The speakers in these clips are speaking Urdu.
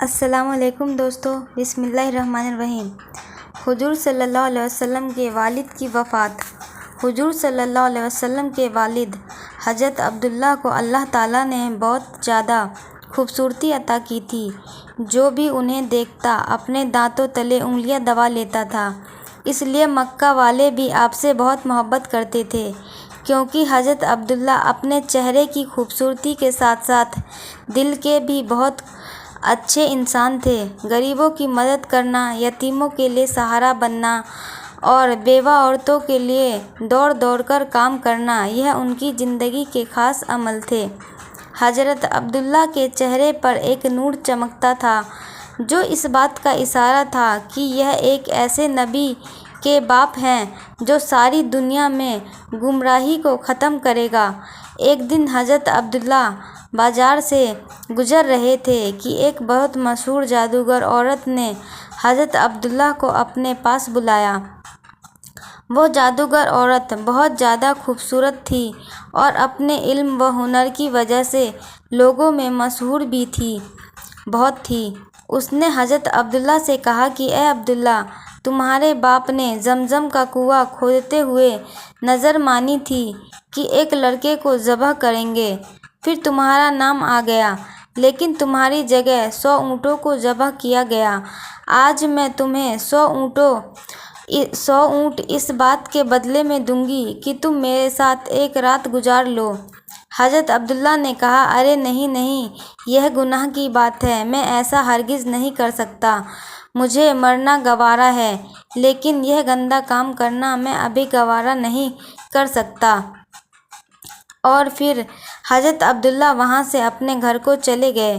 السلام علیکم دوستو، بسم اللہ الرحمن الرحیم۔ حضور صلی اللہ علیہ وسلم کے والد کی وفات۔ حضور صلی اللہ علیہ وسلم کے والد حضرت عبداللہ کو اللہ تعالیٰ نے بہت زیادہ خوبصورتی عطا کی تھی۔ جو بھی انہیں دیکھتا اپنے دانتوں تلے انگلیاں دبا لیتا تھا۔ اس لیے مکہ والے بھی آپ سے بہت محبت کرتے تھے، کیونکہ حضرت عبداللہ اپنے چہرے کی خوبصورتی کے ساتھ ساتھ دل کے بھی بہت اچھے انسان تھے۔ غریبوں کی مدد کرنا، یتیموں کے لیے سہارا بننا اور بیوہ عورتوں کے لیے دوڑ دوڑ کر کام کرنا، یہ ان کی زندگی کے خاص عمل تھے۔ حضرت عبداللہ کے چہرے پر ایک نور چمکتا تھا، جو اس بات کا اشارہ تھا کہ یہ ایک ایسے نبی کے باپ ہیں جو ساری دنیا میں گمراہی کو ختم کرے گا۔ ایک دن حضرت عبداللہ بازار سے گزر رہے تھے کہ ایک بہت مشہور جادوگر عورت نے حضرت عبداللہ کو اپنے پاس بلایا۔ وہ جادوگر عورت بہت زیادہ خوبصورت تھی اور اپنے علم و ہنر کی وجہ سے لوگوں میں مشہور بھی بہت تھی۔ اس نے حضرت عبداللہ سے کہا کہ اے عبداللہ، تمہارے باپ نے زمزم کا کنواں کھودتے ہوئے نذر مانی تھی کہ ایک لڑکے کو ذبح کریں گے، پھر تمہارا نام آ گیا، لیکن تمہاری جگہ 100 اونٹوں کو ذبح کیا گیا۔ آج میں تمہیں 100 اونٹ اس بات کے بدلے میں دوں گی کہ تم میرے ساتھ ایک رات گزار لو۔ حضرت عبداللہ نے کہا، ارے نہیں نہیں، یہ گناہ کی بات ہے، میں ایسا ہرگز نہیں کر سکتا۔ مجھے مرنا گوارا ہے، لیکن یہ گندا کام کرنا میں ابھی گوارا نہیں کر سکتا۔ اور پھر حضرت عبداللہ وہاں سے اپنے گھر کو چلے گئے۔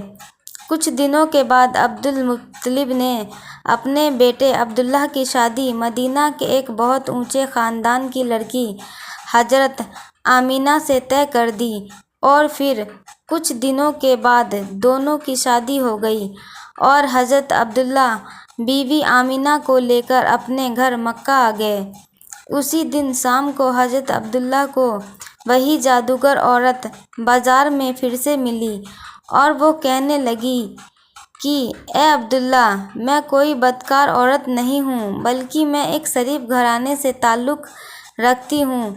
کچھ دنوں کے بعد عبد المطلب نے اپنے بیٹے عبداللہ کی شادی مدینہ کے ایک بہت اونچے خاندان کی لڑکی حضرت آمینہ سے طے کر دی، اور پھر کچھ دنوں کے بعد دونوں کی شادی ہو گئی اور حضرت عبداللہ بیوی آمینہ کو لے کر اپنے گھر مکہ آ گئے۔ اسی دن شام کو حضرت عبداللہ کو وہی جادوگر عورت بازار میں پھر سے ملی اور وہ کہنے لگی کہ اے عبداللہ، میں کوئی بدکار عورت نہیں ہوں، بلکہ میں ایک شریف گھرانے سے تعلق رکھتی ہوں۔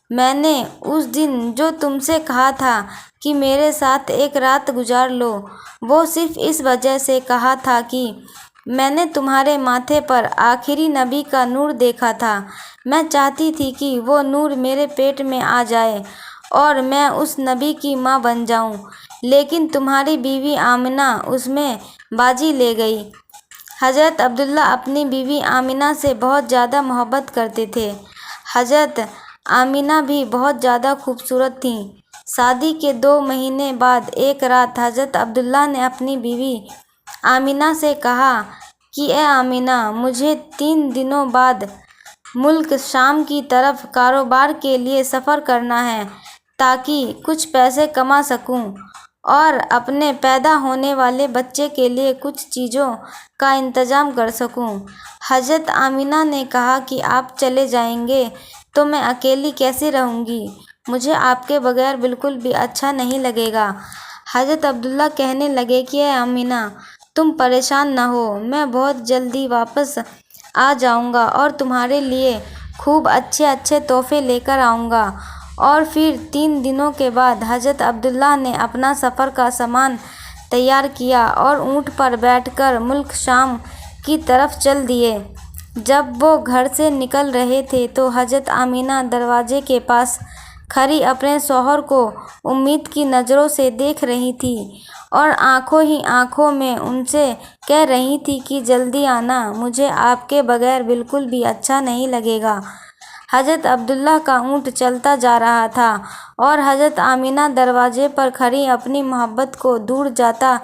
میں نے اس دن جو تم سے کہا تھا کہ میرے ساتھ ایک رات گزار لو، وہ صرف اس وجہ سے کہا تھا کہ میں نے تمہارے ماتھے پر آخری نبی کا نور دیکھا تھا۔ میں چاہتی تھی کہ وہ نور میرے پیٹ میں آ جائے اور میں اس نبی کی ماں بن جاؤں، لیکن تمہاری بیوی آمنہ اس میں بازی لے گئی۔ حضرت عبداللہ اپنی بیوی آمنہ سے بہت زیادہ محبت کرتے تھے۔ حضرت آمنہ بھی بہت زیادہ خوبصورت تھیں۔ شادی کے 2 مہینے بعد ایک رات حضرت عبداللہ نے اپنی بیوی آمنہ سے کہا کہ اے آمنہ، مجھے 3 دنوں بعد ملک شام کی طرف کاروبار کے لیے سفر کرنا ہے، تاکہ کچھ پیسے کما سکوں اور اپنے پیدا ہونے والے بچے کے لیے کچھ چیزوں کا انتظام کر سکوں۔ حضرت آمنہ نے کہا کہ آپ چلے جائیں گے تو میں اکیلی کیسے رہوں گی؟ مجھے آپ کے بغیر بالکل بھی اچھا نہیں لگے گا۔ حضرت عبداللہ کہنے لگے کہ اے آمنہ، تم پریشان نہ ہو، میں بہت جلدی واپس آ جاؤں گا اور تمہارے لیے خوب اچھے تحفے لے کر آؤں گا۔ اور پھر 3 دنوں کے بعد حضرت عبداللہ نے اپنا سفر کا سامان تیار کیا اور اونٹ پر بیٹھ کر ملک شام کی طرف چل دیے۔ جب وہ گھر سے نکل رہے تھے تو حضرت آمنہ دروازے کے پاس کھڑی اپنے شوہر کو امید کی نظروں سے دیکھ رہی تھیں اور آنکھوں ہی آنکھوں میں ان سے کہہ رہی تھیں کہ جلدی آنا، مجھے آپ کے بغیر بالکل بھی اچھا نہیں لگے گا۔ حضرت عبداللہ کا اونٹ چلتا جا رہا تھا اور حضرت آمنہ دروازے پر کھڑی اپنی محبوب کو دور جاتا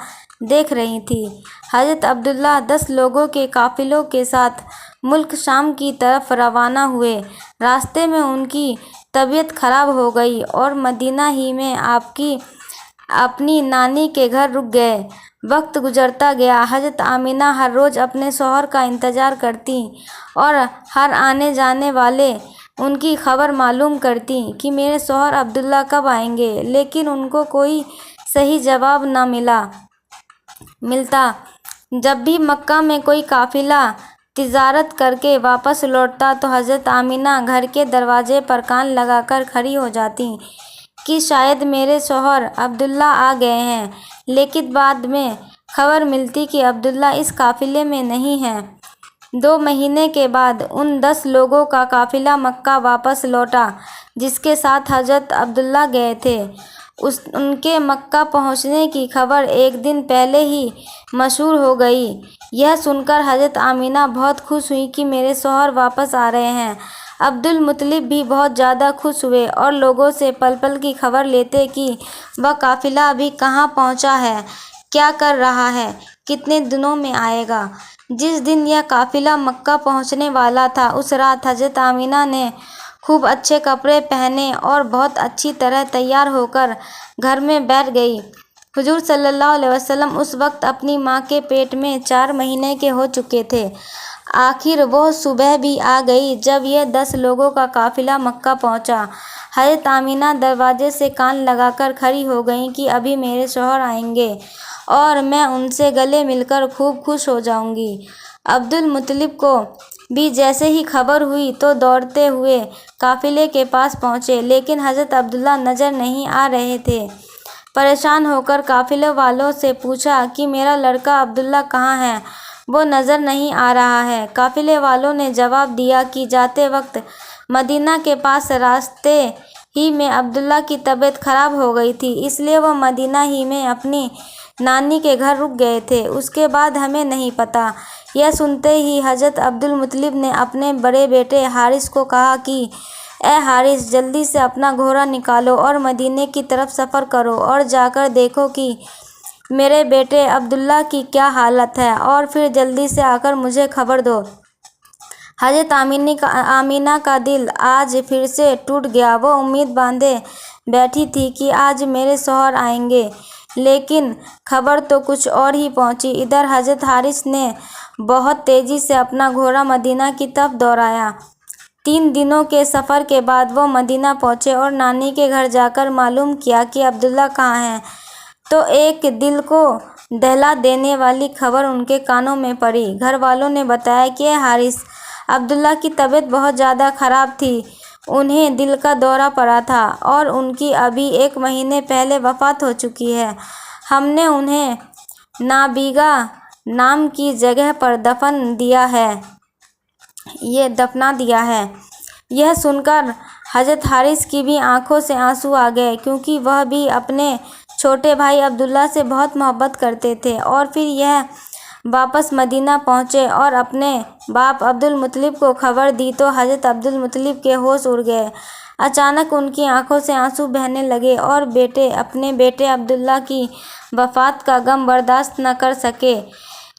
دیکھ رہی تھی۔ حضرت عبداللہ 10 لوگوں کے قافلے کے ساتھ ملک شام کی طرف روانہ ہوئے۔ راستے میں ان کی طبیعت خراب ہو گئی اور مدینہ ہی میں اپنی نانی کے گھر رک گئے۔ وقت گزرتا گیا۔ حضرت آمنہ ہر روز اپنے شوہر کا انتظار کرتیں اور ہر آنے جانے والے ان کی خبر معلوم کرتیں کہ میرے شوہر عبداللہ کب آئیں گے، لیکن ان کو کوئی صحیح جواب نہ ملتا۔ جب بھی مکہ میں کوئی قافلہ تجارت کر کے واپس لوٹتا تو حضرت آمینہ گھر کے دروازے پر کان لگا کر کھڑی ہو جاتی کہ شاید میرے شوہر عبداللہ آ گئے ہیں، لیکن بعد میں خبر ملتی کہ عبداللہ اس قافلے میں نہیں ہیں۔ 2 مہینے کے بعد ان 10 لوگوں کا قافلہ مکہ واپس لوٹا جس کے ساتھ حضرت عبداللہ گئے تھے۔ ان کے مکہ پہنچنے کی خبر ایک دن پہلے ہی مشہور ہو گئی۔ یہ سن کر حضرت آمینہ بہت خوش ہوئی کہ میرے شوہر واپس آ رہے ہیں۔ عبدالمطلب بھی بہت زیادہ خوش ہوئے اور لوگوں سے پل پل کی خبر لیتے کہ وہ قافلہ ابھی کہاں پہنچا ہے، کیا کر رہا ہے، کتنے دنوں میں آئے گا۔ جس دن یہ قافلہ مکہ پہنچنے والا تھا اس رات حضرت آمینہ نے خوب اچھے کپڑے پہنے اور بہت اچھی طرح تیار ہو کر گھر میں بیٹھ گئی۔ حضور صلی اللہ علیہ وسلم اس وقت اپنی ماں کے پیٹ میں 4 مہینے کے ہو چکے تھے۔ آخر وہ صبح بھی آ گئی جب یہ 10 لوگوں کا قافلہ مکہ پہنچا۔ حضرت آمینہ دروازے سے کان لگا کر کھڑی ہو گئیں کہ ابھی میرے شوہر آئیں گے اور میں ان سے گلے مل کر خوب خوش ہو جاؤں گی۔ عبدالمطلب کو بھی جیسے ہی خبر ہوئی تو دوڑتے ہوئے قافلے کے پاس پہنچے، لیکن حضرت عبداللہ نظر نہیں آ رہے تھے۔ پریشان ہو کر قافلے والوں سے پوچھا کہ میرا لڑکا عبداللہ کہاں ہے، وہ نظر نہیں آ رہا ہے۔ قافلے والوں نے جواب دیا کہ جاتے وقت مدینہ کے پاس راستے ہی میں عبداللہ کی طبیعت خراب ہو گئی تھی، اس لیے وہ مدینہ ہی میں اپنی نانی کے گھر رک گئے تھے، اس کے بعد ہمیں نہیں پتہ۔ یہ سنتے ہی حضرت عبدالمطلب نے اپنے بڑے بیٹے حارث کو کہا کہ اے حارث، جلدی سے اپنا گھوڑا نکالو اور مدینے کی طرف سفر کرو اور جا کر دیکھو کہ میرے بیٹے عبداللہ کی کیا حالت ہے اور پھر جلدی سے آ کر مجھے خبر دو۔ حضرت آمینہ کا دل آج پھر سے ٹوٹ گیا۔ وہ امید باندھے بیٹھی تھی کہ آج میرے شوہر آئیں گے، لیکن خبر تو کچھ اور ہی پہنچی۔ ادھر حضرت حارث نے بہت تیزی سے اپنا گھوڑا مدینہ کی طرف دوڑایا۔ 3 دنوں کے سفر کے بعد وہ مدینہ پہنچے اور نانی کے گھر جا کر معلوم کیا کہ عبداللہ کہاں ہے تو ایک دل کو دہلا دینے والی خبر ان کے کانوں میں پڑی۔ گھر والوں نے بتایا کہ اے حارث، عبداللہ کی طبیعت بہت زیادہ خراب تھی، انہیں دل کا دورہ پڑا تھا اور ان کی ابھی 1 مہینے پہلے وفات ہو چکی ہے۔ ہم نے انہیں نابیگا نام کی جگہ پر دفنا دیا ہے۔ یہ سن کر حضرت حارث کی بھی آنکھوں سے آنسو آ گئے، کیونکہ وہ بھی اپنے چھوٹے بھائی عبداللہ سے بہت محبت کرتے تھے۔ اور پھر یہ واپس مدینہ پہنچے اور اپنے باپ عبدالمطلب کو خبر دی تو حضرت عبدالمطلب کے ہوش اڑ گئے۔ اچانک ان کی آنکھوں سے آنسو بہنے لگے اور اپنے بیٹے عبداللہ کی وفات کا غم برداشت نہ کر سکے،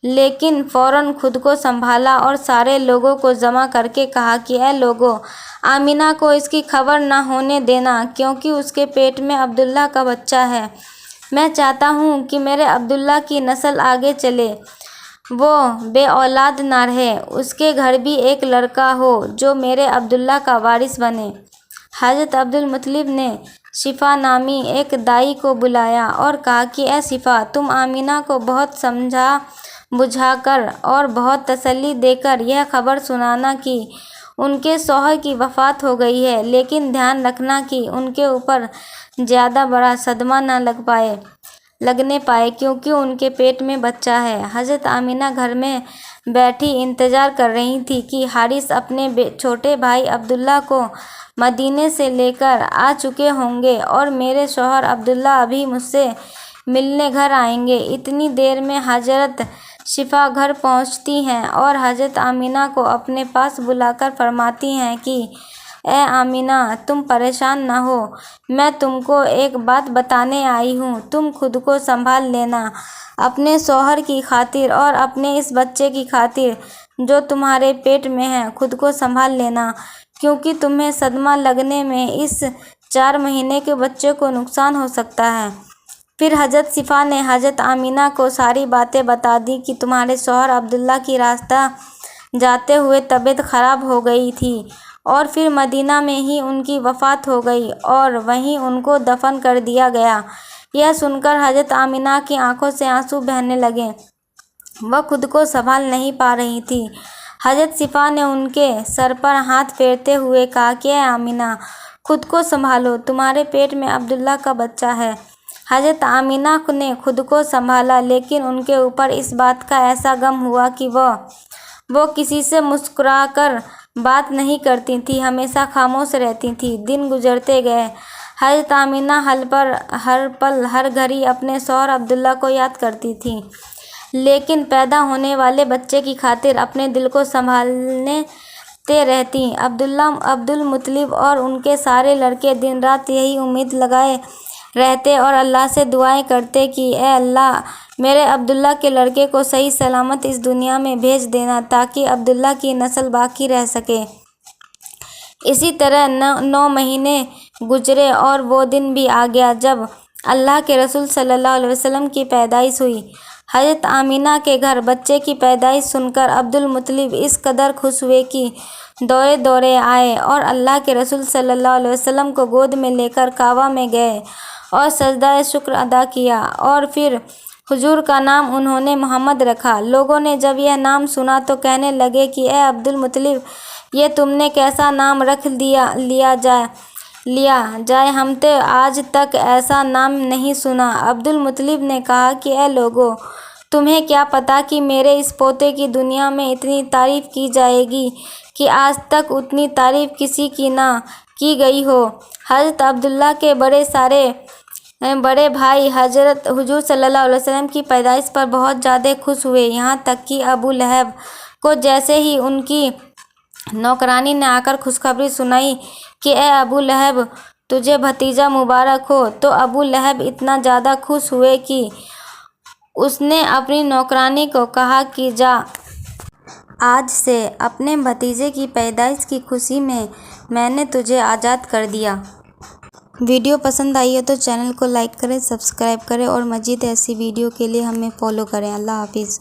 لیکن فوراً خود کو سنبھالا اور سارے لوگوں کو جمع کر کے کہا کہ اے لوگو، آمینہ کو اس کی خبر نہ ہونے دینا، کیونکہ اس کے پیٹ میں عبداللہ کا بچہ ہے۔ میں چاہتا ہوں کہ میرے عبداللہ کی نسل آگے چلے، وہ بے اولاد نہ رہے، اس کے گھر بھی ایک لڑکا ہو جو میرے عبداللہ کا وارث بنے۔ حضرت عبدالمطلب نے شفا نامی ایک دائی کو بلایا اور کہا کہ اے شفا، تم آمینہ کو بہت سمجھا بجھا کر اور بہت تسلی دے کر یہ خبر سنانا کہ ان کے شوہر کی وفات ہو گئی ہے، لیکن دھیان رکھنا کہ ان کے اوپر زیادہ بڑا صدمہ نہ لگنے پائے، کیونکہ ان کے پیٹ میں بچہ ہے۔ حضرت آمینہ گھر میں بیٹھی انتظار کر رہی تھی کہ حارث اپنے چھوٹے بھائی عبداللہ کو مدینے سے لے کر آ چکے ہوں گے اور میرے شوہر عبداللہ ابھی مجھ سے ملنے گھر آئیں گے۔ اتنی دیر میں حضرت شفا گھر پہنچتی ہیں اور حضرت آمینہ کو اپنے پاس بلا کر فرماتی ہیں کہ اے آمینہ، تم پریشان نہ ہو، میں تم کو ایک بات بتانے آئی ہوں، تم خود کو سنبھال لینا، اپنے شوہر کی خاطر اور اپنے اس بچے کی خاطر جو تمہارے پیٹ میں ہے، خود کو سنبھال لینا، کیونکہ تمہیں صدمہ لگنے میں اس 4 مہینے کے بچے کو نقصان ہو سکتا ہے۔ پھر حضرت شفا نے حضرت آمینہ کو ساری باتیں بتا دیں کہ تمہارے شوہر عبداللہ کی راستہ جاتے ہوئے طبیعت خراب ہو گئی تھی اور پھر مدینہ میں ہی ان کی وفات ہو گئی اور وہیں ان کو دفن کر دیا گیا۔ یہ سن کر حضرت آمینہ کی آنکھوں سے آنسو بہنے لگے۔ وہ خود کو سنبھال نہیں پا رہی تھی۔ حضرت صفا نے ان کے سر پر ہاتھ پھیرتے ہوئے کہا کہ اے آمینہ، خود کو سنبھالو، تمہارے پیٹ میں عبداللہ کا بچہ ہے۔ حضرت آمینہ نے خود کو سنبھالا، لیکن ان کے اوپر اس بات کا ایسا غم ہوا کہ وہ کسی سے مسکرا کر بات نہیں کرتی تھیں، ہمیشہ خاموش رہتی تھیں۔ دن گزرتے گئے۔ حضرت آمینہ ہر پل ہر گھڑی اپنے شوہر عبداللہ کو یاد کرتی تھیں، لیکن پیدا ہونے والے بچے کی خاطر اپنے دل کو سنبھالتے رہتی۔ عبد المطلب اور ان کے سارے لڑکے دن رات یہی امید لگائے رہتے اور اللہ سے دعائیں کرتے کہ اے اللہ، میرے عبداللہ کے لڑکے کو صحیح سلامت اس دنیا میں بھیج دینا تاکہ عبداللہ کی نسل باقی رہ سکے۔ اسی طرح 9 مہینے گزرے اور وہ دن بھی آ گیا جب اللہ کے رسول صلی اللہ علیہ وسلم کی پیدائش ہوئی۔ حضرت آمینہ کے گھر بچے کی پیدائش سن کر عبد المطلب اس قدر خوش ہوئے کہ دوڑے دوڑے آئے اور اللہ کے رسول صلی اللہ علیہ وسلم کو گود میں لے کر کعبہ میں گئے اور سجدہ شکر ادا کیا، اور پھر حضور کا نام انہوں نے محمد رکھا۔ لوگوں نے جب یہ نام سنا تو کہنے لگے کہ اے عبد المطلب، یہ تم نے کیسا نام رکھ لیا جائے، ہم نے آج تک ایسا نام نہیں سنا۔ عبد المطلب نے کہا کہ اے لوگو، تمہیں کیا پتا کہ میرے اس پوتے کی دنیا میں اتنی تعریف کی جائے گی کہ آج تک اتنی تعریف کسی کی نہ کی گئی ہو۔ حضرت عبداللہ کے بڑے بھائی حضور صلی اللہ علیہ وسلم کی پیدائش پر بہت زیادہ خوش ہوئے، یہاں تک کہ ابو لہب کو جیسے ہی ان کی نوکرانی نے آ کر خوشخبری سنائی کہ اے ابو لہب، تجھے بھتیجا مبارک ہو، تو ابو لہب اتنا زیادہ خوش ہوئے کہ اس نے اپنی نوکرانی کو کہا کہ جا، آج سے اپنے بھتیجے کی پیدائش کی خوشی میں نے تجھے آزاد کر دیا۔ ویڈیو پسند آئی ہو تو چینل کو لائک کریں، سبسکرائب کریں اور مزید ایسی ویڈیو کے لیے ہمیں فالو کریں۔ اللہ حافظ۔